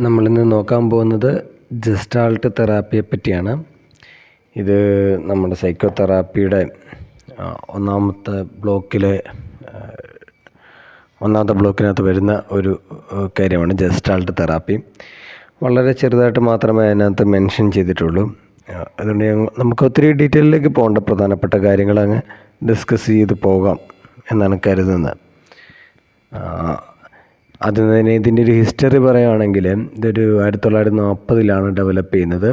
നമ്മളിന്ന് നോക്കാൻ പോകുന്നത് ജസ്റ്റാൾട്ട് തെറാപ്പിയെ പറ്റിയാണ്. ഇത് നമ്മുടെ സൈക്കോ തെറാപ്പിയുടെ ഒന്നാമത്തെ ബ്ലോക്കിനകത്ത് വരുന്ന ഒരു കാര്യമാണ് ജസ്റ്റാൾട്ട് തെറാപ്പി. വളരെ ചെറുതായിട്ട് മാത്രമേ അതിനകത്ത് മെൻഷൻ ചെയ്തിട്ടുള്ളൂ. അതുകൊണ്ട് നമുക്ക് ഒത്തിരി ഡീറ്റെയിലേക്ക് പോകേണ്ട പ്രധാനപ്പെട്ട കാര്യങ്ങൾ അങ്ങ് ഡിസ്കസ് ചെയ്ത് പോകാം എന്നാണ് കരുതുന്നത്. അതിന് തന്നെ ഇതിൻ്റെ ഒരു ഹിസ്റ്ററി പറയുകയാണെങ്കിൽ ഇതൊരു 1940 ഡെവലപ്പ് ചെയ്യുന്നത്.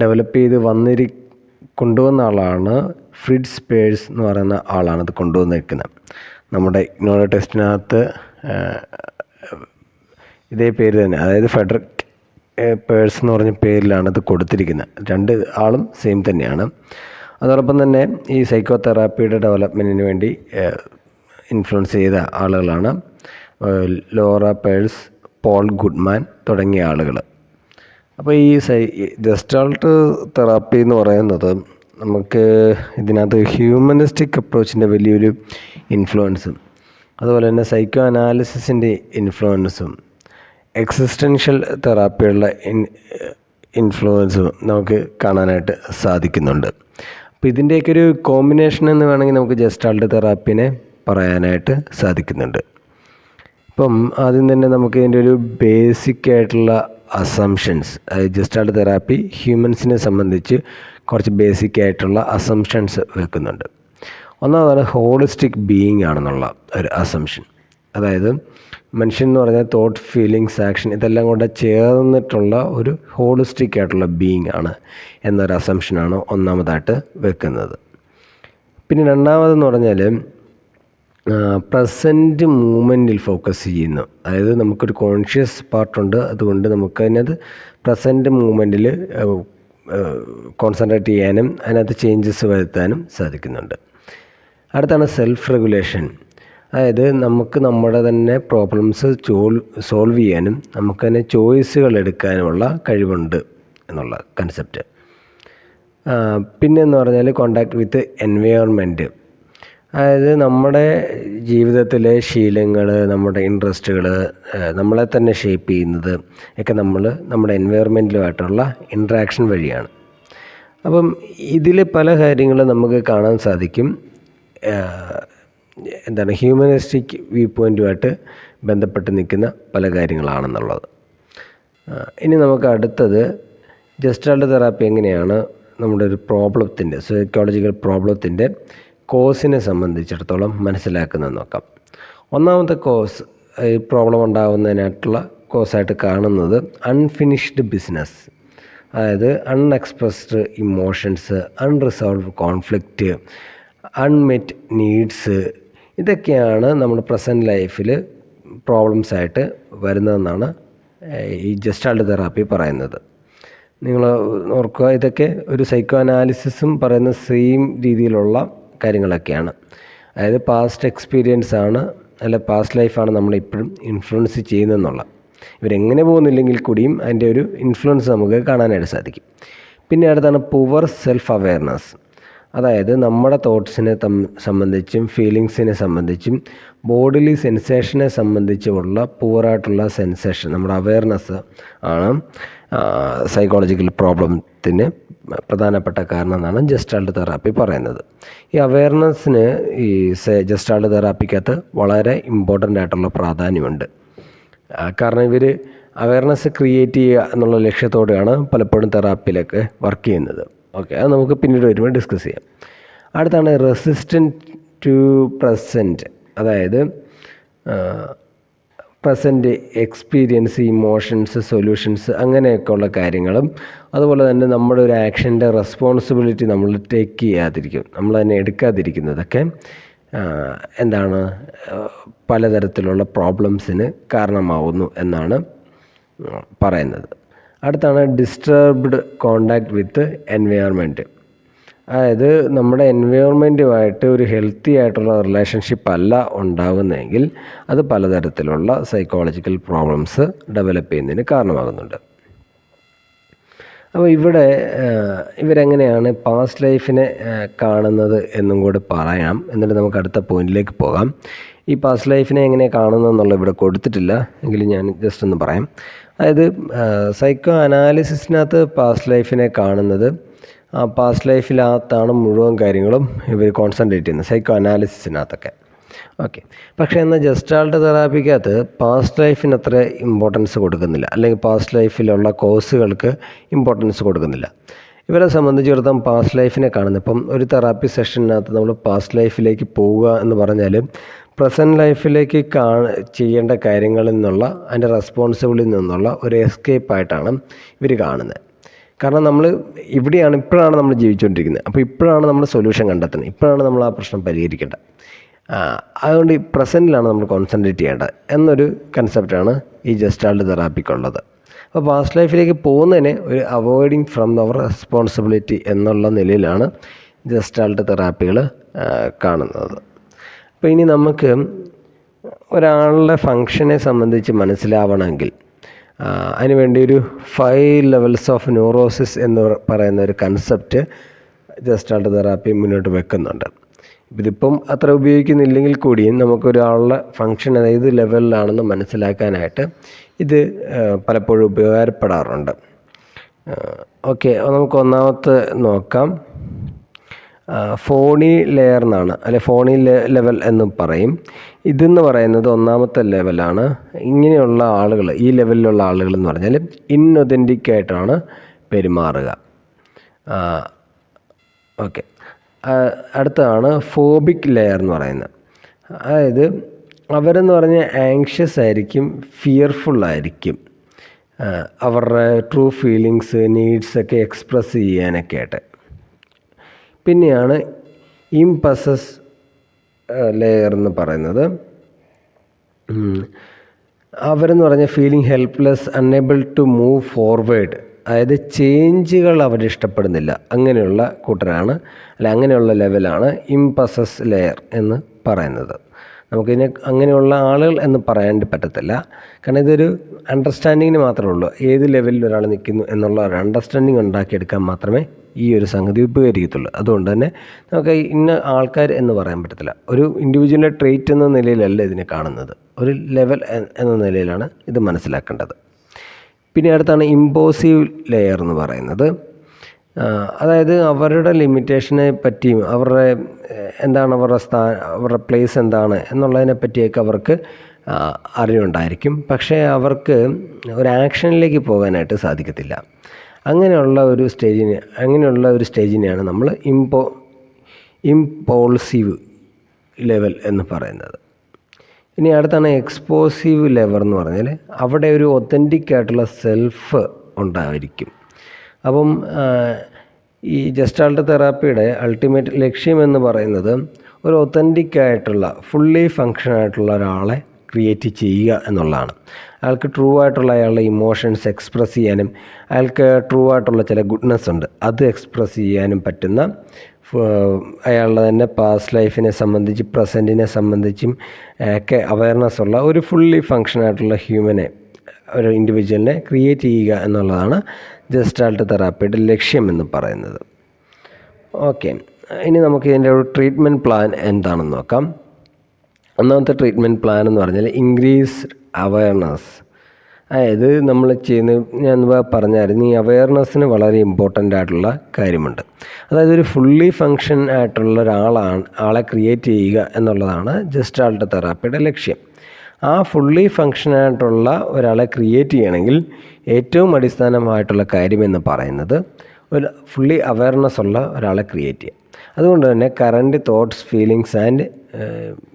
ഡെവലപ്പ് ചെയ്ത് കൊണ്ടുവന്ന ആളാണ് ഫ്രിഡ്സ് പേഴ്സ് എന്ന് പറയുന്ന ആളാണ് ഇത് കൊണ്ടുവന്നിരിക്കുന്നത്. നമ്മുടെ ഇഗ്നോർ ടെസ്റ്റിനകത്ത് ഇതേ പേര് തന്നെ, അതായത് ഫെഡറിക് പേഴ്സ് എന്ന് പറഞ്ഞ പേരിലാണ് ഇത് കൊടുത്തിരിക്കുന്നത്. രണ്ട് ആളും സെയിം തന്നെയാണ്. അതോടൊപ്പം തന്നെ ഈ സൈക്കോ തെറാപ്പിയുടെ ഡെവലപ്മെൻറ്റിന് വേണ്ടി ഇൻഫ്ലുവൻസ് ചെയ്ത ആളുകളാണ് ലോറ പേഴ്സ്, പോൾ ഗുഡ്മാൻ തുടങ്ങിയ ആളുകൾ. അപ്പോൾ ഈ ജസ്റ്റാൾട്ട് തെറാപ്പി എന്ന് പറയുന്നത് നമുക്ക് ഇതിനകത്ത് ഹ്യൂമനിസ്റ്റിക് അപ്രോച്ചിൻ്റെ വലിയൊരു ഇൻഫ്ലുവൻസും, അതുപോലെ തന്നെ സൈക്കോ അനാലിസിസിൻ്റെ ഇൻഫ്ലുവൻസും, എക്സിസ്റ്റൻഷ്യൽ തെറാപ്പിയുള്ള ഇൻഫ്ലുവൻസും നമുക്ക് കാണാനായിട്ട് സാധിക്കുന്നുണ്ട്. അപ്പോൾ ഇതിൻ്റെയൊക്കെ ഒരു കോമ്പിനേഷൻ എന്ന് വേണമെങ്കിൽ നമുക്ക് ജസ്റ്റാൾട്ട് തെറാപ്പിനെ പറയാനായിട്ട് സാധിക്കുന്നുണ്ട്. ഇപ്പം ആദ്യം തന്നെ നമുക്ക് ഇതിൻ്റെ ഒരു ബേസിക് ആയിട്ടുള്ള അസംഷൻസ്, ജസ്റ്റാൾട്ട് തെറാപ്പി ഹ്യൂമൻസിനെ സംബന്ധിച്ച് കുറച്ച് ബേസിക് ആയിട്ടുള്ള അസംഷൻസ് വെക്കുന്നുണ്ട്. ഒന്നാമതാണ് ഹോളിസ്റ്റിക് ബീയിങ് ആണെന്നുള്ള ഒരു അസംഷൻ. അതായത് മനുഷ്യൻ എന്ന് പറഞ്ഞാൽ തോട്ട്, ഫീലിങ്സ്, ആക്ഷൻ ഇതെല്ലാം കൂടെ ചേർന്നിട്ടുള്ള ഒരു ഹോളിസ്റ്റിക് ആയിട്ടുള്ള ബീയിങ് ആണ് എന്നൊരു അസംഷനാണ് ഒന്നാമതായിട്ട് വെക്കുന്നത്. പിന്നെ രണ്ടാമതെന്ന് പറഞ്ഞാൽ പ്രസൻറ്റ് മൂമെൻറ്റിൽ ഫോക്കസ് ചെയ്യുന്നു. അതായത് നമുക്കൊരു കോൺഷ്യസ് പാർട്ടുണ്ട്, അതുകൊണ്ട് നമുക്കതിനകത്ത് പ്രസൻറ്റ് മൂമെൻറ്റിൽ കോൺസെൻട്രേറ്റ് ചെയ്യാനും അതിനകത്ത് ചേഞ്ചസ് വരുത്താനും സാധിക്കുന്നുണ്ട്. അടുത്താണ് സെൽഫ് റെഗുലേഷൻ. അതായത് നമുക്ക് നമ്മുടെ തന്നെ പ്രോബ്ലംസ് സോൾവ് ചെയ്യാനും നമുക്ക് തന്നെ ചോയ്സുകൾ എടുക്കാനുമുള്ള കഴിവുണ്ട് എന്നുള്ള കൺസെപ്റ്റ്. പിന്നെ എന്ന് പറഞ്ഞാൽ കോണ്ടാക്ട് വിത്ത് എൻവയോൺമെൻറ്റ്. അതായത് നമ്മുടെ ജീവിതത്തിലെ ശീലങ്ങൾ, നമ്മുടെ ഇൻട്രസ്റ്റുകൾ, നമ്മളെ തന്നെ ഷേപ്പ് ചെയ്യുന്നത് ഒക്കെ നമ്മുടെ എൻവയോൺമെൻറ്റിലുമായിട്ടുള്ള ഇൻട്രാക്ഷൻ വഴിയാണ്. അപ്പം ഇതിൽ പല കാര്യങ്ങളും നമുക്ക് കാണാൻ സാധിക്കും. ഹ്യൂമനിസ്റ്റിക് വ്യൂ പോയിൻറ്റുമായിട്ട് ബന്ധപ്പെട്ട് നിൽക്കുന്ന പല കാര്യങ്ങളാണെന്നുള്ളത്. ഇനി നമുക്ക് അടുത്തത് ജസ്റ്റാൾട്ട് തെറാപ്പി എങ്ങനെയാണ് നമ്മുടെ ഒരു പ്രോബ്ലത്തിൻ്റെ, സൈക്കോളജിക്കൽ പ്രോബ്ലത്തിൻ്റെ കോസിനെ സംബന്ധിച്ചിടത്തോളം മനസ്സിലാക്കുന്നത് നോക്കാം. ഒന്നാമത്തെ കോസ്, ഈ പ്രോബ്ലം ഉണ്ടാകുന്നതിനായിട്ടുള്ള കോസായിട്ട് കാണുന്നത് അൺഫിനിഷ്ഡ് ബിസിനസ്. അതായത് അൺഎക്സ്പ്രസ്ഡ് ഇമോഷൻസ്, അൺറിസോൾവ്ഡ് കോൺഫ്ലിക്റ്റ്, അൺമെറ്റ് നീഡ്സ്, ഇതൊക്കെയാണ് നമ്മുടെ പ്രസൻറ്റ് ലൈഫിൽ പ്രോബ്ലംസ് ആയിട്ട് വരുന്നതെന്നാണ് ഈ ജസ്റ്റാൾട്ട് തെറാപ്പി പറയുന്നത്. നിങ്ങൾ ഓർക്കുക, ഇതൊക്കെ ഒരു സൈക്കോ അനാലിസിസും പറയുന്ന സെയിം രീതിയിലുള്ള കാര്യങ്ങളൊക്കെയാണ്. അതായത് പാസ്റ്റ് എക്സ്പീരിയൻസ് ആണ്, അല്ല പാസ്റ്റ് ലൈഫാണ് നമ്മളിപ്പോഴും ഇൻഫ്ലുവൻസ് ചെയ്യുന്നതെന്നുള്ള. ഇവരെങ്ങനെ പോകുന്നില്ലെങ്കിൽ കൂടിയും അതിൻ്റെ ഒരു ഇൻഫ്ലുവൻസ് നമുക്ക് കാണാനായിട്ട് സാധിക്കും. പിന്നെ അടുത്താണ് പുവർ സെൽഫ് അവെയർനെസ്. അതായത് നമ്മുടെ തോട്ട്സിനെ സംബന്ധിച്ചും ഫീലിങ്സിനെ സംബന്ധിച്ചും ബോഡിലി സെൻസേഷനെ സംബന്ധിച്ചുമുള്ള പുവറായിട്ടുള്ള സെൻസേഷൻ, നമ്മുടെ അവെയർനെസ് ആണ് സൈക്കോളജിക്കൽ പ്രോബ്ലത്തിന് പ്രധാനപ്പെട്ട കാരണം എന്നാണ് ജസ്റ്റാൾട്ട് തെറാപ്പി പറയുന്നത്. ഈ അവെയർനെസ്സിന് ഈ ജസ്റ്റാൾട്ട് തെറാപ്പിക്കകത്ത് വളരെ ഇമ്പോർട്ടൻ്റ് ആയിട്ടുള്ള പ്രാധാന്യമുണ്ട്. കാരണം ഇവർ അവെയർനെസ് ക്രിയേറ്റ് ചെയ്യുക എന്നുള്ള ലക്ഷ്യത്തോടെയാണ് പലപ്പോഴും തെറാപ്പിയിലൊക്കെ വർക്ക് ചെയ്യുന്നത്. ഓക്കെ, അത് നമുക്ക് പിന്നീട് വരുമ്പോൾ ഡിസ്കസ് ചെയ്യാം. അടുത്താണ് റെസിസ്റ്റൻറ്റ് ടു പ്രസൻറ്റ്. അതായത് പ്രസൻറ്റ് എക്സ്പീരിയൻസ്, ഇമോഷൻസ്, സൊല്യൂഷൻസ്, അങ്ങനെയൊക്കെയുള്ള കാര്യങ്ങളും, അതുപോലെ തന്നെ നമ്മുടെ ഒരു ആക്ഷൻ്റെ റെസ്പോൺസിബിലിറ്റി നമ്മൾ ടേക്ക് ചെയ്യാതിരിക്കും, നമ്മൾ തന്നെ എടുക്കാതിരിക്കുന്നതൊക്കെ പലതരത്തിലുള്ള പ്രോബ്ലംസിന് കാരണമാവുന്നു എന്നാണ് പറയുന്നത്. അടുത്താണ് ഡിസ്റ്റർബ്ഡ് കോണ്ടാക്ട് വിത്ത് എൻവയോൺമെൻറ്റ്. അതായത് നമ്മുടെ എൻവയോൺമെൻറ്റുമായിട്ട് ഒരു ഹെൽത്തി ആയിട്ടുള്ള റിലേഷൻഷിപ്പ് അല്ല ഉണ്ടാകുന്നതെങ്കിൽ അത് പലതരത്തിലുള്ള സൈക്കോളജിക്കൽ പ്രോബ്ലംസ് ഡെവലപ്പ് ചെയ്യുന്നതിന് കാരണമാകുന്നുണ്ട്. അപ്പോൾ ഇവിടെ ഇവരെങ്ങനെയാണ് പാസ്റ്റ് ലൈഫിനെ കാണുന്നത് എന്നും കൂടി പറയാം. എന്നിട്ട് നമുക്ക് അടുത്ത പോയിന്റിലേക്ക് പോകാം. ഈ പാസ്റ്റ് ലൈഫിനെ എങ്ങനെ കാണുന്നതെന്നുള്ളത് ഇവിടെ കൊടുത്തിട്ടില്ല, എങ്കിലും ഞാൻ ജസ്റ്റ് ഒന്ന് പറയാം. അതായത് സൈക്കോ അനാലിസിസിനകത്ത് പാസ്റ്റ് ലൈഫിനെ കാണുന്നത് ആ പാസ്റ്റ് ലൈഫിനകത്താണ് മുഴുവൻ കാര്യങ്ങളും ഇവർ കോൺസെൻട്രേറ്റ് ചെയ്യുന്നത്, സൈക്കോ അനാലിസിസിനകത്തൊക്കെ. ഓക്കെ, പക്ഷേ എന്നാൽ ജസ്റ്റാൾട്ട് തെറാപ്പിക്കകത്ത് പാസ്റ്റ് ലൈഫിന് അത്ര ഇമ്പോർട്ടൻസ് കൊടുക്കുന്നില്ല, അല്ലെങ്കിൽ പാസ്റ്റ് ലൈഫിലുള്ള കോഴ്സുകൾക്ക് ഇമ്പോർട്ടൻസ് കൊടുക്കുന്നില്ല. ഇവരെ സംബന്ധിച്ചിടത്തോളം പാസ്റ്റ് ലൈഫിനെ കാണുന്നത്, ഇപ്പം ഒരു തെറാപ്പി സെഷനകത്ത് നമ്മൾ പാസ്റ്റ് ലൈഫിലേക്ക് പോവുക എന്ന് പറഞ്ഞാൽ പ്രസൻറ്റ് ലൈഫിലേക്ക് ചെയ്യേണ്ട കാര്യങ്ങളിൽ നിന്നുള്ള അതിൻ്റെ റെസ്പോൺസിബിളിൽ നിന്നുള്ള ഒരു എസ്കേപ്പായിട്ടാണ് ഇവർ കാണുന്നത്. കാരണം നമ്മൾ ഇപ്പോഴാണ് നമ്മൾ ജീവിച്ചുകൊണ്ടിരിക്കുന്നത്. അപ്പോൾ ഇപ്പോഴാണ് നമ്മൾ സൊല്യൂഷൻ കണ്ടെത്തുന്നത്, ഇപ്പോഴാണ് നമ്മൾ ആ പ്രശ്നം പരിഹരിക്കേണ്ടത്. അതുകൊണ്ട് ഈ പ്രസൻറ്റിലാണ് നമ്മൾ കോൺസെൻട്രേറ്റ് ചെയ്യേണ്ടത് എന്നൊരു കൺസെപ്റ്റാണ് ഈ ജസ്റ്റാൾട്ട് തെറാപ്പിക്കുള്ളത്. അപ്പോൾ പാസ്റ്റ് ലൈഫിലേക്ക് പോകുന്നതിനെ ഒരു അവോയ്ഡിങ് ഫ്രം അവർ റെസ്പോൺസിബിലിറ്റി എന്നുള്ള നിലയിലാണ് ജസ്റ്റാൾട്ട് തെറാപ്പികൾ കാണുന്നത്. അപ്പോൾ ഇനി നമുക്ക് ഒരാളുടെ ഫങ്ഷനെ സംബന്ധിച്ച് മനസ്സിലാവണമെങ്കിൽ അതിനുവേണ്ടി ഒരു 5 ലെവൽസ് ഓഫ് ന്യൂറോസിസ് എന്ന് പറയുന്ന ഒരു കൺസെപ്റ്റ് ജസ്റ്റാൾട്ട് തെറാപ്പി മുന്നോട്ട് വെക്കുന്നുണ്ട്. ഇതിപ്പം അത്ര ഉപയോഗിക്കുന്നില്ലെങ്കിൽ കൂടിയും നമുക്കൊരാളുടെ ഫങ്ഷൻ ഏത് ലെവലിലാണെന്ന് മനസ്സിലാക്കാനായിട്ട് ഇത് പലപ്പോഴും ഉപകാരപ്പെടാറുണ്ട്. ഓക്കെ, നമുക്ക് ഒന്നാമത്തെ നോക്കാം. ഫോണി ലെയർ എന്നാണ്, അല്ലെ ഫോണി ലെവൽ എന്ന് പറയും. ഇതെന്ന് പറയുന്നത് ഒന്നാമത്തെ ലെവലാണ്. ഇങ്ങനെയുള്ള ആളുകൾ, ഈ ലെവലിലുള്ള ആളുകൾ എന്ന് പറഞ്ഞാൽ ഇൻഒതൻറ്റിക് ആയിട്ടാണ് പെരുമാറുക. ഓക്കെ, അടുത്തതാണ് ഫോബിക് ലെയർ എന്ന് പറയുന്നത്. അതായത് അവരെന്ന് പറഞ്ഞാൽ ആങ്ഷ്യസ് ആയിരിക്കും, ഫിയർഫുള്ളായിരിക്കും, അവരുടെ ട്രൂ ഫീലിങ്സ്, നീഡ്സൊക്കെ എക്സ്പ്രസ് ചെയ്യാനൊക്കെ ആയിട്ട്. പിന്നെയാണ് ഇംപസസ് ലെയർ എന്ന് പറയുന്നത്. അവരെന്ന് പറഞ്ഞാൽ feeling helpless, unable to move forward, അതായത് ചേഞ്ചുകൾ അവരിഷ്ടപ്പെടുന്നില്ല, അങ്ങനെയുള്ള കൂട്ടരാണ്, അല്ല അങ്ങനെയുള്ള ലെവലാണ് ഇംപസസ് ലെയർ എന്ന് പറയുന്നത്. നമുക്കിതിനെ അങ്ങനെയുള്ള ആളുകൾ എന്ന് പറയാൻ പറ്റത്തില്ല, കാരണം ഇതൊരു അണ്ടർസ്റ്റാൻഡിങ്ങിന് മാത്രമേ ഉള്ളൂ. ഏത് ലെവലിൽ ഒരാൾ നിൽക്കുന്നു എന്നുള്ള ഒരു അണ്ടർസ്റ്റാൻഡിങ് ഉണ്ടാക്കിയെടുക്കാൻ മാത്രമേ ഈ ഒരു സംഗതി ഉപകരിക്കത്തുള്ളൂ. അതുകൊണ്ട് തന്നെ നമുക്ക് ഇന്ന ആൾക്കാർ എന്ന് പറയാൻ പറ്റത്തില്ല. ഒരു ഇൻഡിവിജ്വലിൻ്റെ ട്രെയ്റ്റ് എന്ന നിലയിലല്ല ഇതിനെ കാണുന്നത്, ഒരു ലെവൽ എന്ന നിലയിലാണ് ഇത് മനസ്സിലാക്കേണ്ടത്. പിന്നെ അടുത്താണ് ഇമ്പോസീവ് ലെയർ എന്ന് പറയുന്നത്. അതായത് അവരുടെ ലിമിറ്റേഷനെ പറ്റിയും അവരുടെ എന്താണ് അവരുടെ പ്ലേസ് എന്താണ് എന്നുള്ളതിനെ പറ്റിയൊക്കെ അവർക്ക് അറിവുണ്ടായിരിക്കും. പക്ഷേ അവർക്ക് ഒരു ആക്ഷനിലേക്ക് പോകാനായിട്ട് സാധിക്കത്തില്ല. അങ്ങനെയുള്ള ഒരു സ്റ്റേജിനെയാണ് നമ്മൾ ഇംപോൾസീവ് ലെവൽ എന്ന് പറയുന്നത്. ഇനി അടുത്താണ് എക്സ്പോസീവ് ലെവൽ എന്ന് പറഞ്ഞാൽ അവിടെ ഒരു ഒത്തൻറ്റിക് ആയിട്ടുള്ള സെൽഫ് ഉണ്ടായിരിക്കും. അപ്പം ഈ ജസ്റ്റാൾട്ട് തെറാപ്പിയുടെ അൾട്ടിമേറ്റ് ലക്ഷ്യം എന്ന് പറയുന്നത് ഒരു ഒത്തൻറ്റിക് ആയിട്ടുള്ള ഫുള്ളി ഫങ്ഷൻ ആയിട്ടുള്ള ഒരാളെ ക്രിയേറ്റ് ചെയ്യുക എന്നുള്ളതാണ്. അയാൾക്ക് ട്രൂ ആയിട്ടുള്ള അയാളുടെ ഇമോഷൻസ് എക്സ്പ്രസ് ചെയ്യാനും അയാൾക്ക് ട്രൂ ആയിട്ടുള്ള ചില ഗുഡ്നെസ് ഉണ്ട് അത് എക്സ്പ്രസ് ചെയ്യാനും പറ്റുന്ന, അയാളുടെ തന്നെ പാസ്റ്റ് ലൈഫിനെ സംബന്ധിച്ച് പ്രസൻറ്റിനെ സംബന്ധിച്ചും ഒക്കെ അവയർനെസ് ഉള്ള ഒരു ഫുള്ളി ഫങ്ഷൻ ആയിട്ടുള്ള ഹ്യൂമനെ, ഒരു ഇൻഡിവിജ്വലിനെ ക്രിയേറ്റ് ചെയ്യുക എന്നുള്ളതാണ് ജസ്റ്റാൾട്ട് തെറാപ്പിയുടെ ലക്ഷ്യം എന്ന് പറയുന്നത്. ഓക്കെ, ഇനി നമുക്ക് ഇതിൻ്റെ ഒരു ട്രീറ്റ്മെൻറ്റ് പ്ലാൻ എന്താണെന്ന് നോക്കാം. ഒന്നാമത്തെ ട്രീറ്റ്മെൻറ്റ് പ്ലാൻ എന്ന് പറഞ്ഞാൽ ഇൻക്രീസ്ഡ് അവയർനെസ്. അതായത് നമ്മൾ ഞാൻ പറഞ്ഞായിരുന്നു, ഈ അവയർനെസ്സിന് വളരെ ഇമ്പോർട്ടൻ്റ് ആയിട്ടുള്ള കാര്യമുണ്ട്. അതായത് ഒരു ഫുള്ളി ഫങ്ഷൻ ആയിട്ടുള്ള ആളെ ക്രിയേറ്റ് ചെയ്യുക എന്നുള്ളതാണ് ജസ്റ്റാൾട്ട് തെറാപ്പിയുടെ ലക്ഷ്യം. ആ ഫുള്ളി ഫങ്ഷനായിട്ടുള്ള ഒരാളെ ക്രിയേറ്റ് ചെയ്യണമെങ്കിൽ ഏറ്റവും അടിസ്ഥാനമായിട്ടുള്ള കാര്യമെന്ന് പറയുന്നത് ഒരു ഫുള്ളി അവയർനെസ് ഉള്ള ഒരാളെ ക്രിയേറ്റ് ചെയ്യുക. അതുകൊണ്ട് തന്നെ current thoughts, feelings and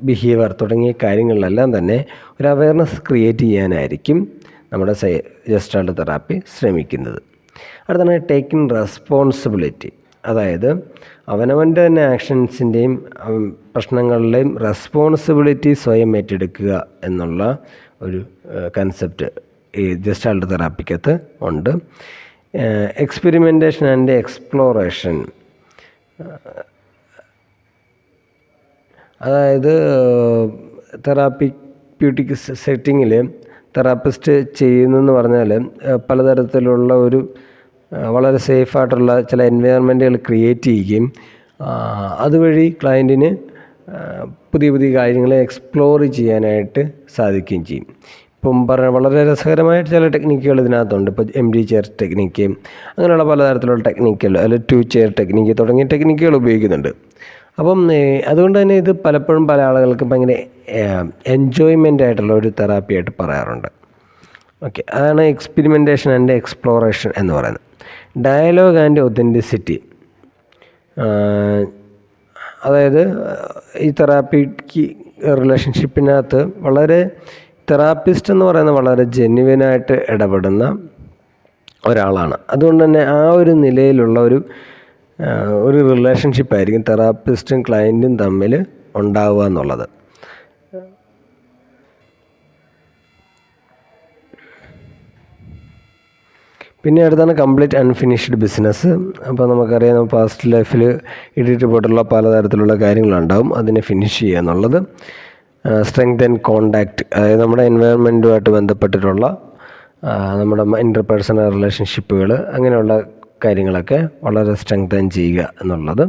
behaviour തുടങ്ങിയ കാര്യങ്ങളിലെല്ലാം തന്നെ ഒരു അവയർനെസ് ക്രിയേറ്റ് ചെയ്യാനായിരിക്കും നമ്മുടെ ജസ്റ്റാൾട്ട് തെറാപ്പി ശ്രമിക്കുന്നത്. അടുത്താണ് ടേക്കിംഗ് റെസ്പോൺസിബിലിറ്റി. അതായത് അവനവൻ്റെ തന്നെ ആക്ഷൻസിൻ്റെയും പ്രശ്നങ്ങളുടെയും റെസ്പോൺസിബിലിറ്റി സ്വയം ഏറ്റെടുക്കുക എന്നുള്ള ഒരു കൺസെപ്റ്റ് ഈ ജസ്റ്റാൾട്ട് തെറാപ്പിക്കകത്ത് ഉണ്ട്. എക്സ്പെരിമെൻറ്റേഷൻ ആൻഡ് എക്സ്പ്ലോറേഷൻ, അതായത് തെറാപ്പിപ്യൂട്ടിക് സെറ്റിങ്ങിൽ തെറാപ്പിസ്റ്റ് ചെയ്യുന്നതെന്ന് പറഞ്ഞാൽ പലതരത്തിലുള്ള ഒരു വളരെ സേഫായിട്ടുള്ള ചില എൻവയറമെൻറ്റുകൾ ക്രിയേറ്റ് ചെയ്യുകയും അതുവഴി ക്ലയൻറ്റിന് പുതിയ പുതിയ കാര്യങ്ങളെ എക്സ്പ്ലോർ ചെയ്യാനായിട്ട് സാധിക്കുകയും ചെയ്യും. ഇപ്പം വളരെ രസകരമായിട്ട് ചില ടെക്നിക്കുകൾ ഇതിനകത്തുണ്ട്. ഇപ്പോൾ MD ചെയർ ടെക്നിക്ക്, അങ്ങനെയുള്ള പലതരത്തിലുള്ള ടെക്നിക്കുകൾ, അല്ലെങ്കിൽ 2 ചെയർ ടെക്നിക്ക് തുടങ്ങിയ ടെക്നിക്കുകൾ ഉപയോഗിക്കുന്നുണ്ട്. അപ്പം അതുകൊണ്ട് തന്നെ ഇത് പലപ്പോഴും പല ആളുകൾക്ക് ഭയങ്കര എൻജോയ്മെൻ്റ് ആയിട്ടുള്ള ഒരു തെറാപ്പിയായിട്ട് പറയാറുണ്ട്. ഓക്കെ, അതാണ് എക്സ്പെരിമെൻറ്റേഷൻ ആൻഡ് എക്സ്പ്ലോറേഷൻ എന്ന് പറയുന്നത്. ഡയലോഗ് ആൻഡ് ഒതൻറ്റിസിറ്റി, അതായത് ഈ തെറാപ്പിക്ക് റിലേഷൻഷിപ്പിനകത്ത് തെറാപ്പിസ്റ്റ് എന്ന് പറയുന്നത് വളരെ ജെന്യുവനായിട്ട് ഇടപെടുന്ന ഒരാളാണ്. അതുകൊണ്ട് തന്നെ ആ ഒരു നിലയിലുള്ള ഒരു റിലേഷൻഷിപ്പായിരിക്കും തെറാപ്പിസ്റ്റും ക്ലയൻറ്റും തമ്മിൽ ഉണ്ടാവുക എന്നുള്ളത്. പിന്നെ അടുത്താണ് കംപ്ലീറ്റ് അൺഫിനിഷ്ഡ് ബിസിനസ്. അപ്പോൾ നമുക്കറിയാം, പാസ്റ്റ് ലൈഫിൽ ഇട്ടിട്ട് പോയിട്ടുള്ള പലതരത്തിലുള്ള കാര്യങ്ങളുണ്ടാകും, അതിനെ ഫിനിഷ് ചെയ്യുക എന്നുള്ളത്. സ്ട്രെങ്ത് ആൻഡ് കോണ്ടാക്റ്റ്, അതായത് നമ്മുടെ എൻവയൺമെൻറ്റുമായിട്ട് ബന്ധപ്പെട്ടിട്ടുള്ള നമ്മുടെ ഇൻ്റർപേഴ്സണൽ റിലേഷൻഷിപ്പുകൾ, അങ്ങനെയുള്ള കാര്യങ്ങളൊക്കെ വളരെ സ്ട്രെങ്തൻ ചെയ്യുക എന്നുള്ളത്.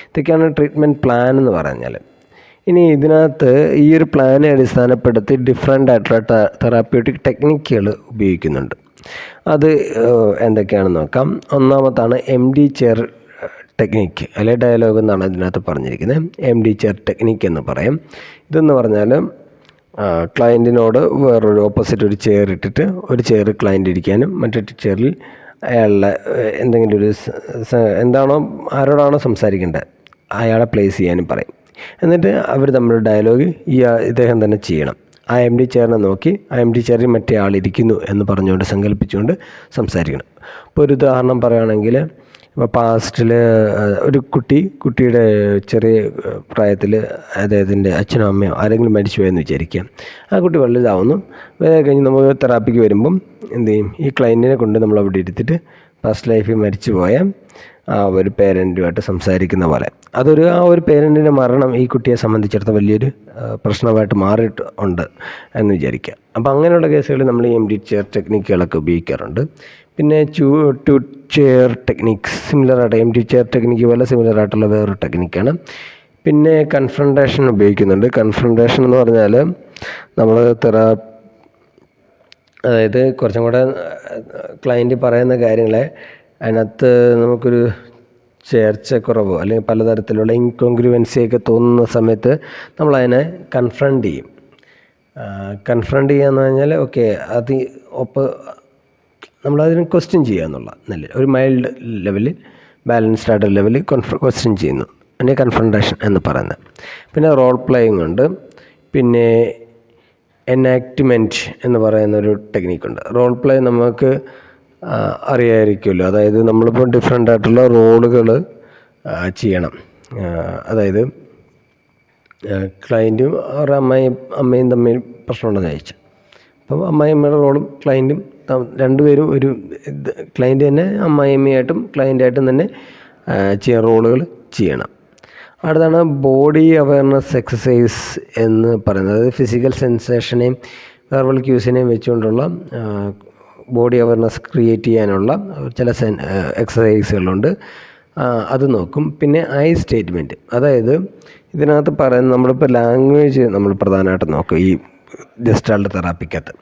ഇതൊക്കെയാണ് ട്രീറ്റ്മെൻറ്റ് പ്ലാൻ എന്ന് പറഞ്ഞാൽ. ഇനി ഇതിനകത്ത് ഈ ഒരു പ്ലാനെ അടിസ്ഥാനപ്പെടുത്തി ഡിഫറെൻ്റ് ആയിട്ടുള്ള തെറാപ്യൂട്ടിക് ടെക്നിക്കുകൾ ഉപയോഗിക്കുന്നുണ്ട്. അത് എന്തൊക്കെയാണെന്ന് നോക്കാം. ഒന്നാമത്താണ് MD ചെയർ ടെക്നിക്ക്, അല്ലെങ്കിൽ ഡയലോഗ് എന്നാണ് ഇതിനകത്ത് പറഞ്ഞിരിക്കുന്നത്. MD ചെയർ ടെക്നിക്ക് എന്ന് പറയും. ഇതെന്ന് പറഞ്ഞാൽ ക്ലയൻറ്റിനോട് വേറൊരു ഓപ്പോസിറ്റ് ഒരു ചെയർ ഇട്ടിട്ട്, ഒരു ചെയർ ക്ലയൻറ്റ് ഇരിക്കാനും മറ്റൊരു ചെയറിൽ അയാളുടെ എന്തെങ്കിലും ആരോടാണോ സംസാരിക്കേണ്ടത് അയാളെ പ്ലേസ് ചെയ്യാനും പറയും. എന്നിട്ട് അവർ തമ്മിൽ ഡയലോഗ് ഇദ്ദേഹം തന്നെ ചെയ്യണം. ആ MD ചെയറിനെ നോക്കി ആ MD ചെയറിൽ മറ്റേ ആളിരിക്കുന്നു എന്ന് പറഞ്ഞുകൊണ്ട് സങ്കല്പിച്ചുകൊണ്ട് സംസാരിക്കണം. ഇപ്പോൾ ഒരു ഉദാഹരണം പറയുകയാണെങ്കിൽ, ഇപ്പോൾ പാസ്റ്റിൽ ഒരു കുട്ടിയുടെ ചെറിയ പ്രായത്തിൽ അദ്ദേഹത്തിൻ്റെ അച്ഛനോ അമ്മയോ ആരെങ്കിലും മരിച്ചു പോയെന്ന് വിചാരിക്കുക. ആ കുട്ടി വലുതാവുന്നു. കഴിഞ്ഞ് നമുക്ക് തെറാപ്പിക്ക് വരുമ്പം എന്ത് ചെയ്യും, ഈ ക്ലയൻറ്റിനെ കൊണ്ട് നമ്മൾ അവിടെ ഇരുത്തിയിട്ട് പാസ്റ്റ് ലൈഫിൽ മരിച്ചു പോയ ആ ഒരു പേരൻറ്റുമായിട്ട് സംസാരിക്കുന്ന പോലെ. ആ ഒരു പേരൻറ്റിൻ്റെ മരണം ഈ കുട്ടിയെ സംബന്ധിച്ചിടത്തോളം വലിയൊരു പ്രശ്നമായിട്ട് മാറിയിട്ടുണ്ട് എന്ന് വിചാരിക്കുക. അപ്പോൾ അങ്ങനെയുള്ള കേസുകളിൽ നമ്മൾ ഈ MD ചെയർ ടെക്നിക്കുകളൊക്കെ ഉപയോഗിക്കാറുണ്ട്. പിന്നെ 2 ചെയർ ടെക്നിക്സ്, സിമിലറായിട്ട് MD ചെയർ ടെക്നിക്ക് പോലെ സിമിലറായിട്ടുള്ള വേറൊരു ടെക്നിക്കാണ്. പിന്നെ കൺഫ്രണ്ടേഷൻ ഉപയോഗിക്കുന്നുണ്ട്. കൺഫ്രണ്ടേഷൻ എന്ന് പറഞ്ഞാൽ നമ്മൾ അതായത് കുറച്ചും കൂടെ ക്ലയൻറ്റ് പറയുന്ന കാര്യങ്ങളെ അതിനകത്ത് നമുക്കൊരു ചേർച്ചക്കുറവോ അല്ലെങ്കിൽ പലതരത്തിലുള്ള ഇൻകോൺഗ്രുവൻസിയൊക്കെ തോന്നുന്ന സമയത്ത് നമ്മളതിനെ കൺഫ്രണ്ട് ചെയ്യും. കൺഫ്രണ്ട് ചെയ്യുക എന്ന് പറഞ്ഞാൽ നമ്മളതിന് ക്വസ്റ്റ്യൻ ചെയ്യുക എന്നുള്ള നല്ല ഒരു മൈൽഡ് ലെവലിൽ, ബാലൻസ്ഡ് ആയിട്ട് ലെവലിൽ ക്വസ്റ്റ്യൻ ചെയ്യുന്നു, അതിനെ കൺഫ്രണ്ടേഷൻ എന്ന് പറയുന്നത്. പിന്നെ റോൾ പ്ലേയിങ് ഉണ്ട്. പിന്നെ എനാക്ട്മെൻറ്റ് എന്ന് പറയുന്നൊരു ടെക്നിക്കുണ്ട്. റോൾ പ്ലേ നമുക്ക് അറിയാമായിരിക്കുമല്ലോ. അതായത് നമ്മളിപ്പോൾ ഡിഫറെൻ്റ് ആയിട്ടുള്ള റോളുകൾ ചെയ്യണം. അതായത് ക്ലയൻറ്റും അവരുടെ അമ്മയും തമ്മിൽ പ്രശ്നമുണ്ടെന്ന് ചോദിച്ചു. അപ്പം അമ്മായിയമ്മയുടെ റോളും ക്ലയൻറ്റും രണ്ടുപേരും ക്ലയൻറ്റ് തന്നെ അമ്മായിയമ്മയായിട്ടും ക്ലയൻറ്റായിട്ടും തന്നെ റോളുകൾ ചെയ്യണം. അടുത്താണ് ബോഡി അവയർനെസ് എക്സസൈസ് എന്ന് പറയുന്നത്. അതായത് ഫിസിക്കൽ സെൻസേഷനെയും വെർബൽ ക്യൂസിനെയും വെച്ചുകൊണ്ടുള്ള ബോഡി അവയർനെസ് ക്രിയേറ്റ് ചെയ്യാനുള്ള ചില എക്സസൈസുകളുണ്ട്, അത് നോക്കും. പിന്നെ ഐ സ്റ്റേറ്റ്മെൻറ്റ്, അതായത് ഇതിനകത്ത് പറയുന്ന നമ്മളിപ്പോൾ ലാംഗ്വേജ് നമ്മൾ പ്രധാനമായിട്ട് നോക്കും ഈ ഗസ്റ്റാൾട്ട് തെറാപ്പിക്കകത്ത്.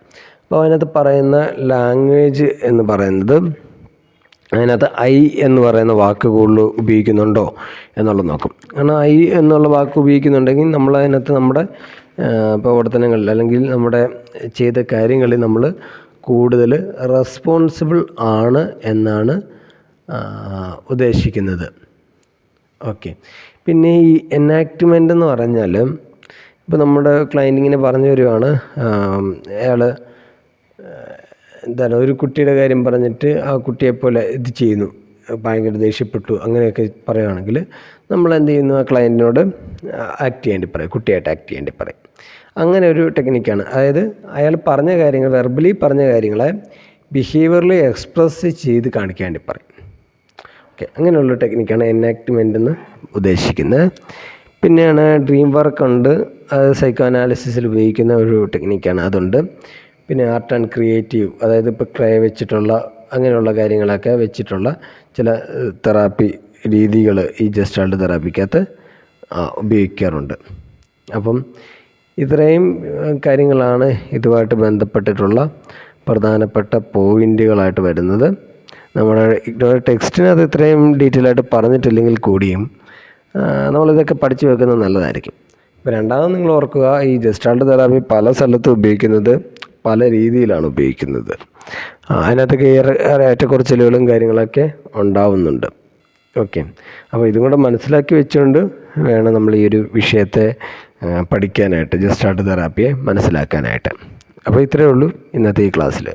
അപ്പോൾ അതിനകത്ത് പറയുന്ന ലാംഗ്വേജ് എന്ന് പറയുന്നത്, അതിനകത്ത് ഐ എന്ന് പറയുന്ന വാക്ക് കൂടുതൽ ഉപയോഗിക്കുന്നുണ്ടോ എന്നുള്ളത് നോക്കും. കാരണം ഐ എന്നുള്ള വാക്ക് ഉപയോഗിക്കുന്നുണ്ടെങ്കിൽ നമ്മളതിനകത്ത് നമ്മുടെ പ്രവർത്തനങ്ങളിൽ അല്ലെങ്കിൽ നമ്മുടെ ചെയ്ത കാര്യങ്ങളിൽ നമ്മൾ കൂടുതൽ റെസ്പോൺസിബിൾ ആണ് എന്നാണ് ഉദ്ദേശിക്കുന്നത്. ഓക്കെ. പിന്നെ ഈ എനാക്ട്മെൻ്റ് എന്ന് പറഞ്ഞാൽ, ഇപ്പോൾ നമ്മുടെ ക്ലയൻറ്റ് ഇങ്ങനെ പറഞ്ഞു വരുവാണ്, അയാൾ ഒരു കുട്ടിയുടെ കാര്യം പറഞ്ഞിട്ട് ആ കുട്ടിയെപ്പോലെ ഇത് ചെയ്യുന്നു, ഭയങ്കര ദേഷ്യപ്പെട്ടു, അങ്ങനെയൊക്കെ പറയുകയാണെങ്കിൽ നമ്മൾ എന്ത് ചെയ്യുന്നു, ആ ക്ലയൻറ്റിനോട് ആക്ട് ചെയ്യേണ്ടി പറയും, കുട്ടിയായിട്ട് ആക്ട് ചെയ്യേണ്ടി പറയും. അങ്ങനെ ഒരു ടെക്നിക്കാണ്. അതായത് അയാൾ പറഞ്ഞ കാര്യങ്ങൾ, വെർബലി പറഞ്ഞ കാര്യങ്ങളെ ബിഹേവിയറലി എക്സ്പ്രസ് ചെയ്ത് കാണിക്കാൻ വേണ്ടി പറയും. ഓക്കെ, അങ്ങനെയുള്ള ടെക്നിക്കാണ് എനാക്ട്മെൻ്റ് എന്ന് ഉദ്ദേശിക്കുന്നത്. പിന്നെയാണ് ഡ്രീം വർക്ക് ഉണ്ട്, അത് സൈക്കോ അനാലിസിസിൽ ഉപയോഗിക്കുന്ന ഒരു ടെക്നിക്കാണ്, അതുണ്ട്. പിന്നെ ആർട്ട് ആൻഡ് ക്രിയേറ്റീവ്, അതായത് ഇപ്പോൾ ക്ലേ വെച്ചിട്ടുള്ള അങ്ങനെയുള്ള കാര്യങ്ങളൊക്കെ വെച്ചിട്ടുള്ള ചില തെറാപ്പി രീതികൾ ഈ ഗസ്റ്റാൾട്ട് തെറാപ്പിക്കകത്ത് ഉപയോഗിക്കാറുണ്ട്. അപ്പം ഇത്രയും കാര്യങ്ങളാണ് ഇതുമായിട്ട് ബന്ധപ്പെട്ടിട്ടുള്ള പ്രധാനപ്പെട്ട പോയിൻറ്റുകളായിട്ട് വരുന്നത്. നമ്മുടെ ഇഗ്നോർ ടെക്സ്റ്റിനകത്ത് ഇത്രയും ഡീറ്റെയിൽ ആയിട്ട് പറഞ്ഞിട്ടില്ലെങ്കിൽ കൂടിയും നമ്മളിതൊക്കെ പഠിച്ചു വെക്കുന്നത് നല്ലതായിരിക്കും. ഇപ്പോൾ രണ്ടാമത് നിങ്ങൾ ഓർക്കുക, ഈ ജസ്റ്റാൾട്ട് തെറാപ്പി പല സ്ഥലത്തും ഉപയോഗിക്കുന്നത് പല രീതിയിലാണ് ഉപയോഗിക്കുന്നത്. അതിനകത്തൊക്കെ ഏറെ ഏറ്റക്കുറച്ചിലുകളും കാര്യങ്ങളൊക്കെ ഉണ്ടാവുന്നുണ്ട്. ഓക്കെ, അപ്പോൾ ഇതും കൂടെ മനസ്സിലാക്കി വെച്ചുകൊണ്ട് വേണം നമ്മൾ ഈ ഒരു വിഷയത്തെ പഠിക്കാനായിട്ട്, ജസ്റ്റാൾട്ട് തെറാപ്പിയെ മനസ്സിലാക്കാനായിട്ട്. അപ്പോൾ ഇത്രയേ ഉള്ളൂ ഇന്നത്തെ ഈ ക്ലാസ്സിൽ.